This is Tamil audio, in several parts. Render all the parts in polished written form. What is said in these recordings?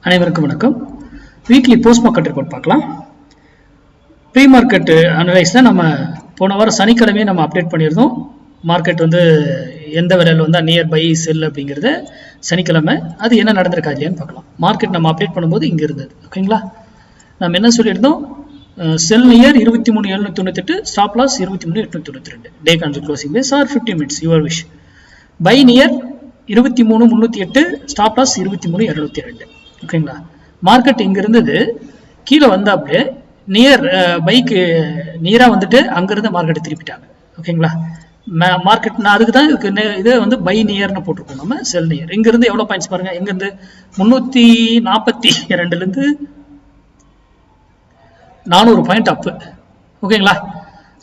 அனைவருக்கும் வணக்கம். வீக்லி போஸ்ட் மார்க்கெட் ரிப்போர்ட் பார்க்கலாம். ப்ரீ மார்க்கெட் அனலைஸ் தான் நம்ம போன வாரம் சனிக்கிழமையே நம்ம அப்டேட் பண்ணியிருந்தோம். மார்க்கெட் எந்த விலையில் வந்தால் நியர் பை செல் அப்படிங்கிறத சனிக்கிழமை அது என்ன நடந்திருக்கா இல்லையான்னு பார்க்கலாம். மார்க்கெட் நம்ம அப்டேட் பண்ணும்போது இங்கே இருந்தது. ஓகேங்களா, நம்ம என்ன சொல்லியிருந்தோம், செல் நியர் 23,798, ஸ்டாப் லாஸ் 23,892, டே கான்ட்ரி closing base or 50 minutes your wish. Buy near 23,308, stop loss 23,202. ஓகேங்களா, மார்க்கெட் இங்க இருந்தது கீழே வந்தாப்புல நியர் பைக்கு நியரா வந்துட்டு அங்கிருந்து மார்க்கெட் திருப்பிட்டாங்க. ஓகேங்களா, மார்க்கெட் நான் அதுக்கு தான் இது பை நியர்னு போட்டிருக்கோம். நம்ம செல் நியர் இங்க இருந்து எவ்வளவு பாயிண்ட்ஸ் பாருங்க, எங்க இருந்து 342 இருந்து 400 பாயிண்ட் அப்பு. ஓகேங்களா,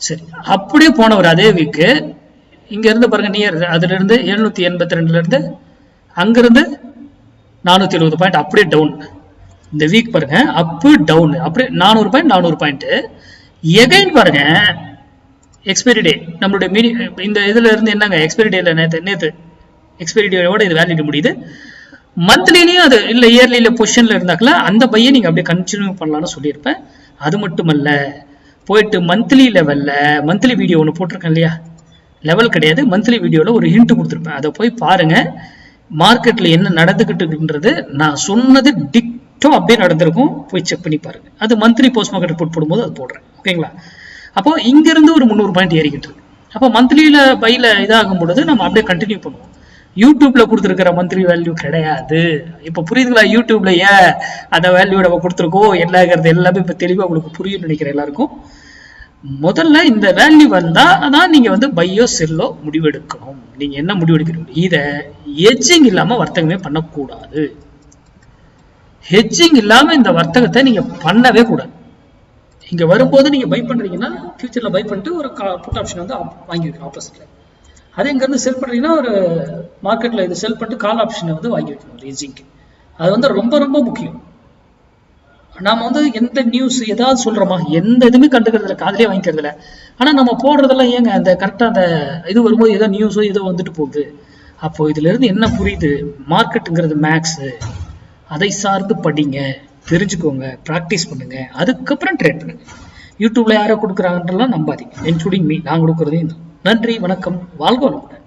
சரி, அப்படியே போனவர் அதே வீக்கு இங்க இருந்து பாருங்க நியர் அதுல இருந்து 782 இருந்து அங்கிருந்து 470 பாயிண்ட் அப்படியே டவுன். இந்த வீக் பாருங்க அப்பு டவுன், அப்படியே 400 பாயிண்ட். எகைன் பாருங்க எக்ஸ்பைரி டே நம்மளுடைய இந்த இதுல இருந்து என்னங்க எக்ஸ்பைரி டேல நேற்று எக்ஸ்பைரி டேயோட இது வேலிடிட்டி முடியுது. மந்த்லிலையும் அது இல்ல இயர்லியில பொசிஷன்ல இருந்தாக்கல அந்த பையன் நீங்க அப்படியே கண்டினியூ பண்ணலாம்னு சொல்லியிருப்பேன். அது மட்டுமல்ல, போயிட்டு மந்த்லி லெவல்ல மந்த்லி வீடியோ ஒன்று போட்டிருக்கேன் இல்லையா, லெவல் கிடையாது, மந்த்லி வீடியோல ஒரு ஹிண்ட் கொடுத்துருப்பேன். அதை போய் பாருங்க. மார்க்கெட்ல என்ன நடந்துகிட்டு இருக்குன்றது நான் சொன்னது டிக்டோ அப்படியே நடந்திருக்கும், போய் செக் பண்ணி பாருங்க. அது மந்த்லி போஸ்ட் மார்க்கெட் ரிப்போர்ட் போடும்போது அது போடுறேன். ஓகேங்களா, அப்போ இங்க இருந்து ஒரு 300 பாயிண்ட் ஏறிக்கிட்டு இருக்கு. அப்போ மந்த்லியில பையில இதாகும் பொழுது நம்ம அப்படியே கண்டினியூ பண்ணுவோம். யூடியூப்ல கொடுத்துருக்கிற மந்த்லி வேல்யூ கிடையாது. இப்ப புரியுதுங்களா, யூடியூப்ல ஏன் அந்த வேல்யூ நம்ம கொடுத்துருக்கோம் என்னங்கிறது எல்லாமே இப்ப தெளிவா உங்களுக்கு புரியும் நினைக்கிறேன் எல்லாருக்கும். முதல்ல இந்த வேல்யூ வந்தா அதான் நீங்க பையோ செல்லோ முடிவெடுக்கணும். நீங்க என்ன முடிவெடுக்கிறீங்க, இத ஹெட்ஜிங் இல்லாம வர்த்தகமே பண்ணக்கூடாது. ஹெட்ஜிங் இல்லாம இந்த வர்த்தகத்தை நீங்க பண்ணவே கூடாது. இங்க வரும்போது நீங்க பை பண்றீங்கன்னா ஃபியூச்சர்ல பை பண்ணிட்டு ஒரு புட் ஆப்ஷன் வாங்கிருக்கணும் ஆப்போசிட்ல. அதே இங்க இருந்து செல் பண்றீங்கன்னா ஒரு மார்க்கெட்ல இது செல் பண்ணிட்டு கால் ஆப்ஷனை வாங்கி வைக்கணும் ஹெட்ஜிங்க்கு. அது ரொம்ப ரொம்ப முக்கியம். நாம எந்த நியூஸ் ஏதாவது சொல்றோமா, எந்த இதுவுமே கண்டுக்கிறதுல காதலே வாங்கிக்கிறது இல்லை. ஆனா நம்ம போடுறதெல்லாம் ஏங்க அந்த கரெக்டா அந்த இது வரும்போது ஏதோ நியூஸோ ஏதோ வந்துட்டு போகுது. அப்போ இதுல இருந்து என்ன புரியுது, மார்க்கெட்டுங்கிறது மேக்ஸ், அதை சார்ந்து படிங்க, தெரிஞ்சுக்கோங்க, ப்ராக்டிஸ் பண்ணுங்க, அதுக்கப்புறம் ட்ரேட் பண்ணுங்க. யூடியூப்ல யாரோ கொடுக்குறாங்கன்றலாம் நம்பாதீங்க, இன்க்ளூடிங் மீ, நான் கொடுக்குறதையும். நன்றி, வணக்கம், வாழ்க வளமுடன்.